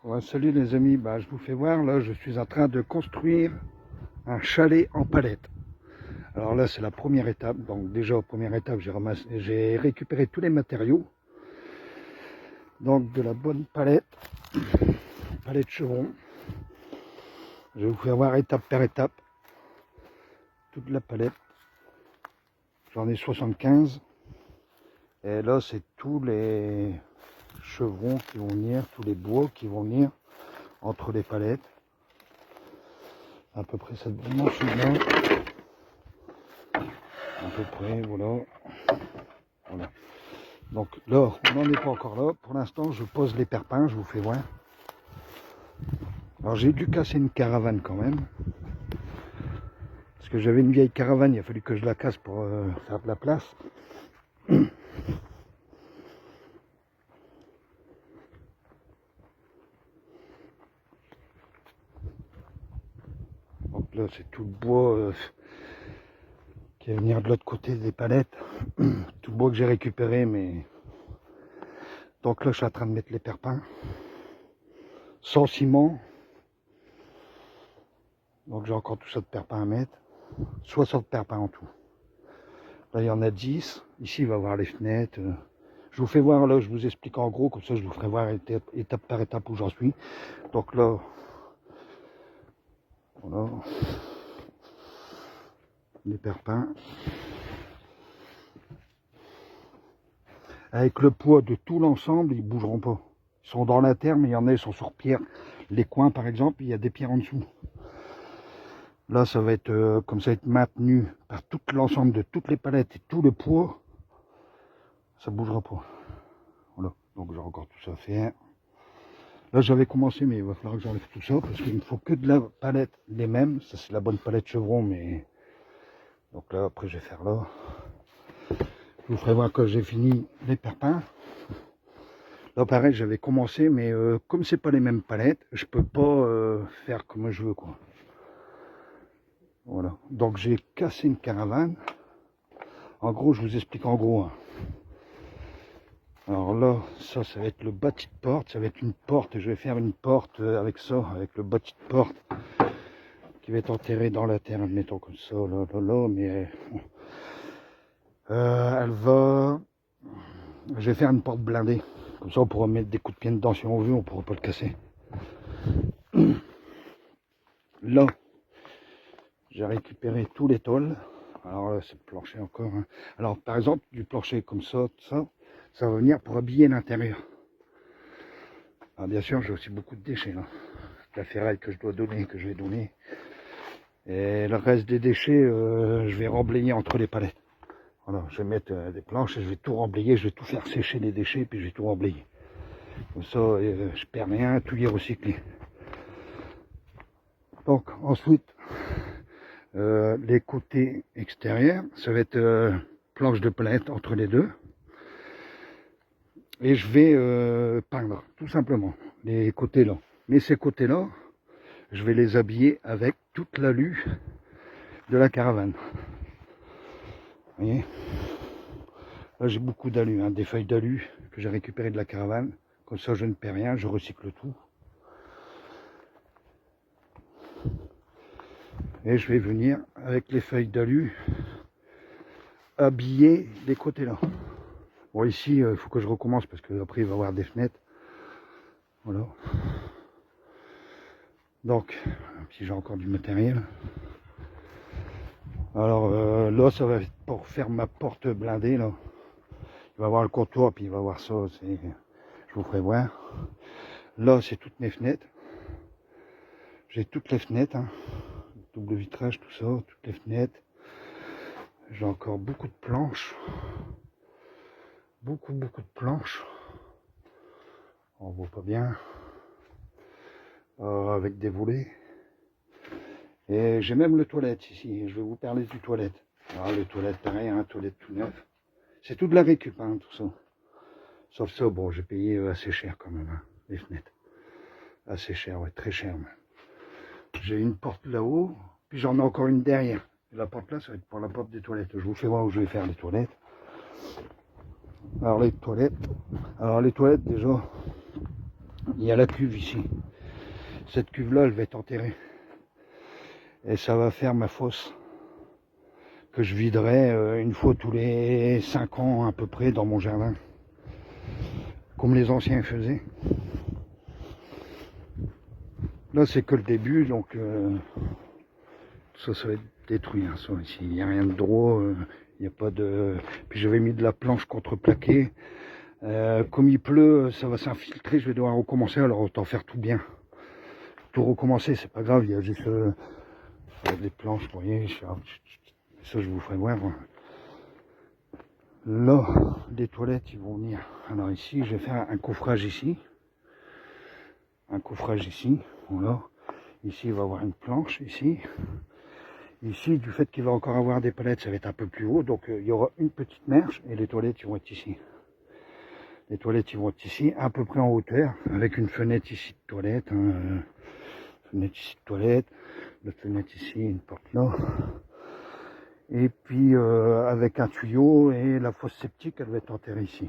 Ouais, salut les amis, je vous fais voir, là je suis en train de construire un chalet en palette. Alors là c'est la première étape, donc déjà première étape j'ai récupéré tous les matériaux. Donc de la bonne palette chevron. Je vais vous faire voir étape par étape toute la palette. J'en ai 75. Et là c'est tous les chevrons qui vont venir, tous les bois qui vont venir entre les palettes. À peu près cette dimension-là. À peu près, voilà. Donc là, on n'en est pas encore là. Pour l'instant, je pose les perpins, je vous fais voir. Alors j'ai dû casser une caravane quand même. Parce que j'avais une vieille caravane, il a fallu que je la casse pour faire de la place. Donc là, c'est tout le bois qui va venir de l'autre côté des palettes. Tout le bois que j'ai récupéré, mais... Donc là, je suis en train de mettre les perpins. Sans ciment. Donc j'ai encore tout ça de perpins à mettre. 60 perpins en tout. Là, il y en a 10. Ici, il va y avoir les fenêtres. Je vous fais voir, là, je vous explique en gros, comme ça, je vous ferai voir étape par étape où j'en suis. Donc là, voilà. Les perpins. Avec le poids de tout l'ensemble, ils ne bougeront pas. Ils sont dans la terre, mais il y en a, ils sont sur pierre. Les coins, par exemple, il y a des pierres en dessous. Là, ça va être comme ça, être maintenu par tout l'ensemble de toutes les palettes et tout le poids. Ça ne bougera pas. Voilà. Donc j'ai encore tout ça à faire. Là, j'avais commencé, mais il va falloir que j'enlève tout ça, parce qu'il ne faut que de la palette les mêmes. Ça, c'est la bonne palette chevron, mais... Donc là, après, je vais faire là. Je vous ferai voir quand j'ai fini les perpins. Là, pareil, j'avais commencé, mais comme c'est pas les mêmes palettes, je peux pas faire comme je veux, quoi. Voilà. Donc, j'ai cassé une caravane. En gros, je vous explique en gros. Hein. Alors là, ça va être le bâti de porte. Ça va être une porte. Je vais faire une porte avec ça, avec le bâti de porte qui va être enterré dans la terre, admettons comme ça, là, mais elle va... Je vais faire une porte blindée. Comme ça, on pourra mettre des coups de pied dedans si on veut, on pourra pas le casser. Là, j'ai récupéré tous les tôles. Alors là, c'est le plancher encore. Hein. Alors, par exemple, du plancher comme ça, ça va venir pour habiller l'intérieur. Alors, bien sûr, j'ai aussi beaucoup de déchets là. La ferraille que je dois donner, que je vais donner. Et le reste des déchets, je vais remblayer entre les palettes. Voilà, je vais mettre des planches et je vais tout remblayer, je vais tout faire sécher les déchets, puis je vais tout remblayer. Comme ça, je perds rien, tout est recyclé. Donc, ensuite, les côtés extérieurs, ça va être planche de palette entre les deux. Et je vais peindre, tout simplement, les côtés là. Mais ces côtés-là, je vais les habiller avec toute l'alu de la caravane. Vous voyez? Là, j'ai beaucoup d'alu, hein, des feuilles d'alu que j'ai récupérées de la caravane. Comme ça, je ne perds rien, je recycle tout. Et je vais venir, avec les feuilles d'alu, habiller les côtés là. Bon, ici, il faut que je recommence parce qu'après, il va y avoir des fenêtres. Voilà. Donc, si j'ai encore du matériel. Alors là, ça va être pour faire ma porte blindée là. Il va y avoir le contour, puis il va y avoir ça. Je vous ferai voir. Là, c'est toutes mes fenêtres. J'ai toutes les fenêtres, hein. Double vitrage, tout ça, toutes les fenêtres. J'ai encore beaucoup de planches. Beaucoup de planches. On voit pas bien. Avec des volets. Et j'ai même le toilette ici. Je vais vous parler du toilette. Alors, le toilette, pareil, un toilette tout neuf. C'est tout de la récup, hein, tout ça. Sauf ça, bon, j'ai payé assez cher quand même, hein, les fenêtres. Assez cher, ouais, très cher même. J'ai une porte là-haut, puis j'en ai encore une derrière. Et la porte là, ça va être pour la porte des toilettes. Je vous fais voir où je vais faire les toilettes. Alors les toilettes déjà, il y a la cuve ici. Cette cuve-là, elle va être enterrée. Et ça va faire ma fosse que je viderai une fois tous les 5 ans à peu près dans mon jardin. Comme les anciens faisaient. Là, c'est que le début, donc ça va être détruit. Hein, ça, ici, il n'y a rien de droit. Il n'y a pas de... Puis j'avais mis de la planche contreplaquée. Comme il pleut, ça va s'infiltrer. Je vais devoir recommencer. Alors autant faire tout bien. Tout recommencer, c'est pas grave. Il y a juste des planches, vous voyez. Ça, je vous ferai voir. Là, les toilettes, ils vont venir. Alors ici, je vais faire un coffrage ici. Un coffrage ici. Voilà. Ici, il va y avoir une planche, ici. Ici, du fait qu'il va encore avoir des palettes, ça va être un peu plus haut. Donc, il y aura une petite marche et les toilettes, ils vont être ici. Les toilettes, ils vont être ici, à peu près en hauteur, avec une fenêtre ici de toilette. Fenêtre ici de toilette. La fenêtre ici, une porte là. Et puis, avec un tuyau et la fosse septique, elle va être enterrée ici.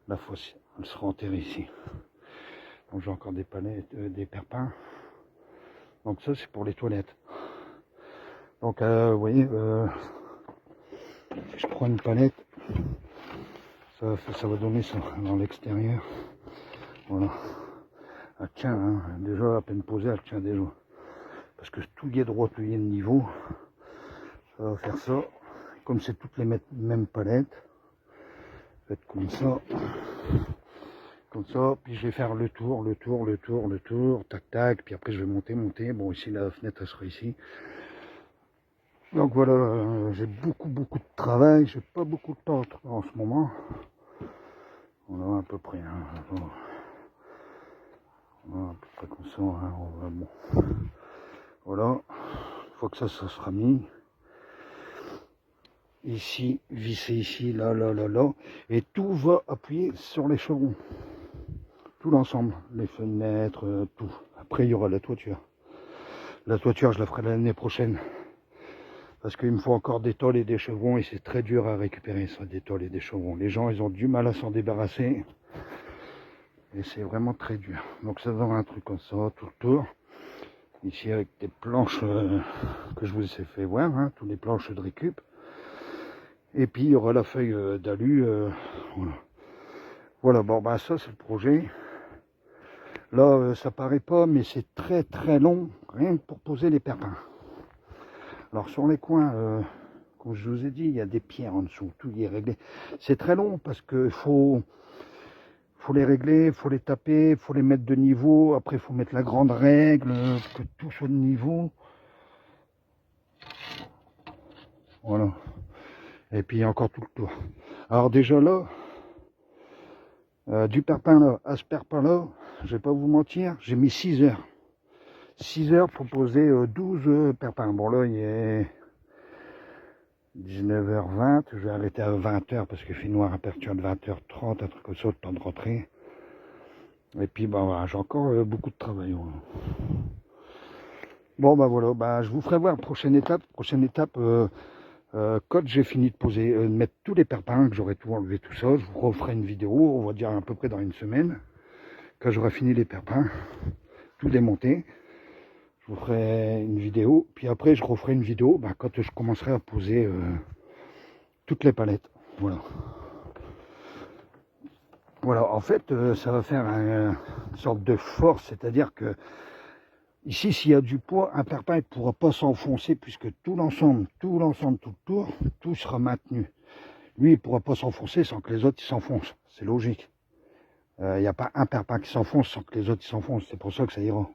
La fosse, elle sera enterrée ici. Donc, j'ai encore des palettes, des perpins. Donc, ça, c'est pour les toilettes. Donc, vous voyez, je prends une palette, ça va donner ça dans l'extérieur. Voilà. Elle tient, hein, déjà à peine posée, elle tient déjà. Parce que tout y est droit, tout y est de niveau. Ça va faire ça. Comme c'est toutes les mêmes palettes, faites comme ça. Comme ça, puis je vais faire le tour, tac tac, puis après je vais monter. Bon, ici la fenêtre elle sera ici. Donc voilà, j'ai beaucoup de travail, j'ai pas beaucoup de temps en ce moment. Voilà à peu près, hein. Voilà, à peu près comme ça, hein. Bon. Voilà, une fois que ça sera mis. Ici, visser ici, là, et tout va appuyer sur les chevrons. Tout l'ensemble, les fenêtres, tout. Après, il y aura la toiture. La toiture, je la ferai l'année prochaine. Parce qu'il me faut encore des tôles et des chevrons et c'est très dur à récupérer ça, des tôles et des chevrons. Les gens, ils ont du mal à s'en débarrasser. Et c'est vraiment très dur. Donc ça donne un truc comme ça, tout le tour. Ici avec des planches que je vous ai fait voir, hein, toutes les planches de récup. Et puis il y aura la feuille d'alu. Voilà. Voilà, bon bah ça c'est le projet. Là, ça paraît pas, mais c'est très long, rien que pour poser les perpins. Alors sur les coins, comme je vous ai dit, il y a des pierres en dessous, tout y est réglé. C'est très long parce que faut les régler, il faut les taper, il faut les mettre de niveau. Après, il faut mettre la grande règle, que tout soit de niveau. Voilà. Et puis, il y a encore tout le tour. Alors déjà là, du perpin là à ce perpin là, je vais pas vous mentir, j'ai mis 6 heures. 6 heures pour poser 12 perpins. Bon là, il est 19h20, je vais arrêter à 20h parce qu'il fait noir à partir de 20h30, un truc comme ça, le temps de rentrer. Et puis, bah, voilà, j'ai encore beaucoup de travail. Voilà. Bon, bah voilà, bah, je vous ferai voir prochaine étape. Quand j'ai fini de poser, de mettre tous les perpins, que j'aurai tout enlevé, tout ça, je vous referai une vidéo, on va dire à peu près dans une semaine, quand j'aurai fini les perpins, tout démonté. Je vous ferai une vidéo, puis après je referai une vidéo bah, quand je commencerai à poser toutes les palettes. Voilà. Voilà, en fait, ça va faire une sorte de force, c'est-à-dire que ici, s'il y a du poids, un perpin ne pourra pas s'enfoncer puisque tout l'ensemble, tout le tour, tout sera maintenu. Lui, il ne pourra pas s'enfoncer sans que les autres s'enfoncent. C'est logique. Il n'y a pas un perpin qui s'enfonce sans que les autres s'enfoncent. C'est pour ça que ça ira.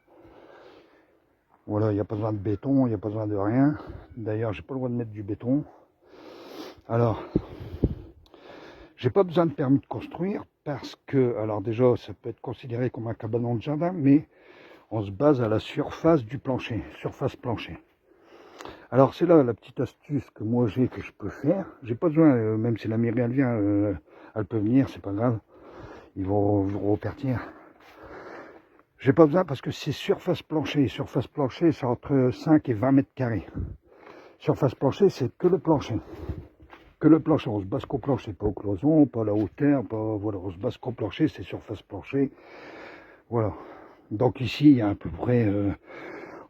Voilà, il n'y a pas besoin de béton, il n'y a pas besoin de rien. D'ailleurs, j'ai pas le droit de mettre du béton. Alors, j'ai pas besoin de permis de construire parce que, alors déjà, ça peut être considéré comme un cabanon de jardin, mais on se base à la surface du plancher, surface plancher. Alors c'est là la petite astuce que moi j'ai, que je peux faire. J'ai pas besoin, même si la mairie elle vient, elle peut venir, c'est pas grave. Ils vont vous repartir. J'ai pas besoin parce que c'est surface plancher. Surface plancher, c'est entre 5 et 20 mètres carrés. Surface plancher, c'est que le plancher. que le plancher, on se base qu'au plancher, pas au cloison, pas à la hauteur, pas, voilà, on se base qu'au plancher, c'est surface plancher, voilà. Donc ici, il y a à peu près,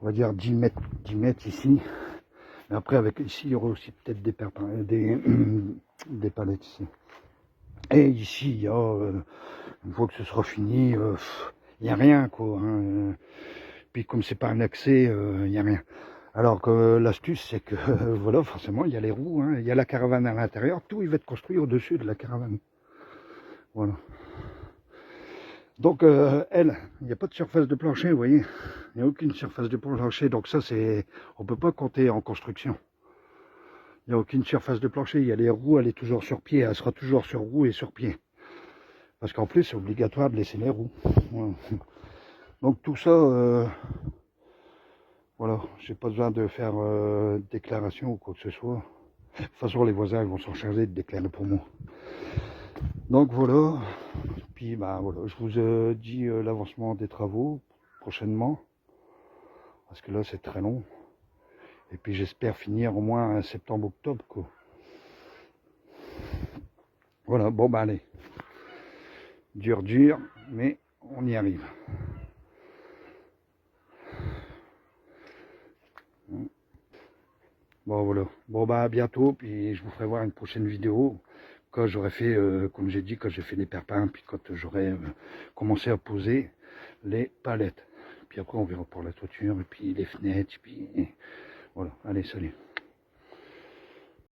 on va dire 10 mètres ici. Mais après, avec ici, il y aura aussi peut-être des palettes ici. Et ici, il y a, une fois que ce sera fini, il n'y a rien, quoi. Hein. Puis comme c'est pas un accès, il n'y a rien. Alors que l'astuce, c'est que, voilà, forcément, il y a les roues, hein, il y a la caravane à l'intérieur, tout il va être construit au-dessus de la caravane. Voilà. Donc, elle, il n'y a pas de surface de plancher, vous voyez. Il n'y a aucune surface de plancher, donc ça, c'est, on peut pas compter en construction. Il n'y a aucune surface de plancher, il y a les roues, elle est toujours sur pied, elle sera toujours sur roue et sur pied. Parce qu'en plus, c'est obligatoire de laisser les roues. Voilà. Donc tout ça, voilà, j'ai pas besoin de faire déclaration ou quoi que ce soit. De toute façon, les voisins ils vont s'en charger de déclarer pour moi. Donc voilà, puis bah voilà, je vous dis l'avancement des travaux prochainement, parce que là c'est très long. Et puis j'espère finir au moins septembre-octobre, quoi. Voilà, bon bah allez, dur, mais on y arrive. Bon voilà, bon bah à bientôt, puis je vous ferai voir une prochaine vidéo quand j'aurai fait, comme j'ai dit, quand j'ai fait les perpins, puis quand j'aurai commencé à poser les palettes. Puis après on verra pour la toiture, et puis les fenêtres, puis voilà, allez salut.